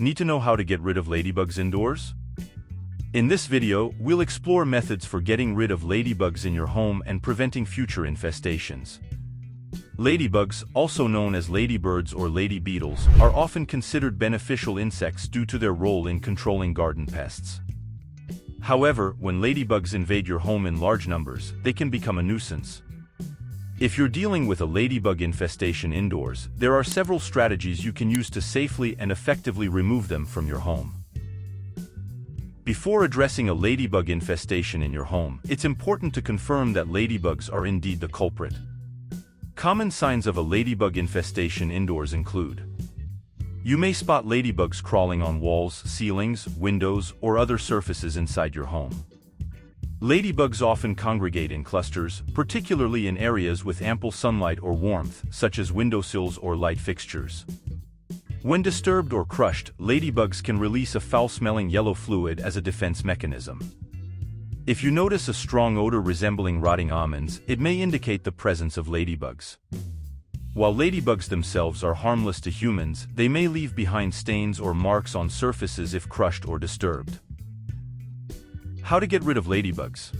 Need to know how to get rid of ladybugs indoors? In this video, we'll explore methods for getting rid of ladybugs in your home and preventing future infestations. Ladybugs, also known as ladybirds or lady beetles, are often considered beneficial insects due to their role in controlling garden pests. However, when ladybugs invade your home in large numbers, they can become a nuisance. If you're dealing with a ladybug infestation indoors, there are several strategies you can use to safely and effectively remove them from your home. Before addressing a ladybug infestation in your home, it's important to confirm that ladybugs are indeed the culprit. Common signs of a ladybug infestation indoors include: you may spot ladybugs crawling on walls, ceilings, windows, or other surfaces inside your home. Ladybugs often congregate in clusters, particularly in areas with ample sunlight or warmth, such as windowsills or light fixtures. When disturbed or crushed, ladybugs can release a foul-smelling yellow fluid as a defense mechanism. If you notice a strong odor resembling rotting almonds, it may indicate the presence of ladybugs. While ladybugs themselves are harmless to humans, they may leave behind stains or marks on surfaces if crushed or disturbed. How to get rid of ladybugs?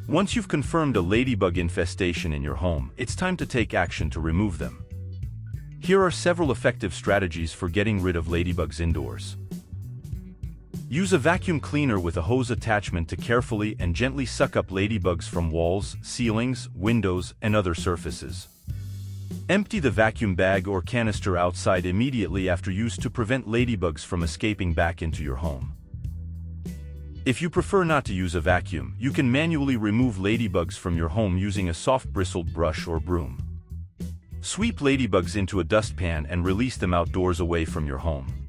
Once you've confirmed a ladybug infestation in your home, it's time to take action to remove them. Here are several effective strategies for getting rid of ladybugs indoors. Use a vacuum cleaner with a hose attachment to carefully and gently suck up ladybugs from walls, ceilings, windows, and other surfaces. Empty the vacuum bag or canister outside immediately after use to prevent ladybugs from escaping back into your home. If you prefer not to use a vacuum, you can manually remove ladybugs from your home using a soft bristled brush or broom. Sweep ladybugs into a dustpan and release them outdoors away from your home.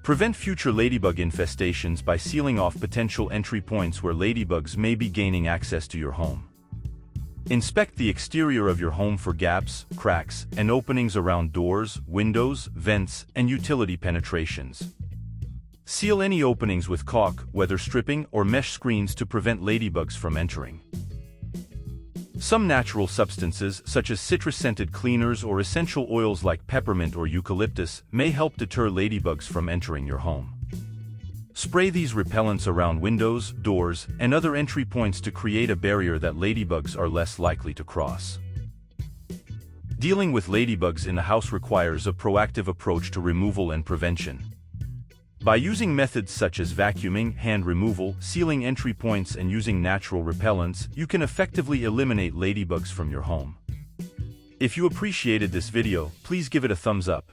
Prevent future ladybug infestations by sealing off potential entry points where ladybugs may be gaining access to your home. Inspect the exterior of your home for gaps, cracks, and openings around doors, windows, vents, and utility penetrations. Seal any openings with caulk, weather stripping, or mesh screens to prevent ladybugs from entering. Some natural substances, such as citrus-scented cleaners or essential oils like peppermint or eucalyptus, may help deter ladybugs from entering your home. Spray these repellents around windows, doors, and other entry points to create a barrier that ladybugs are less likely to cross. Dealing with ladybugs in the house requires a proactive approach to removal and prevention. By using methods such as vacuuming, hand removal, sealing entry points, and using natural repellents, you can effectively eliminate ladybugs from your home. If you appreciated this video, please give it a thumbs up.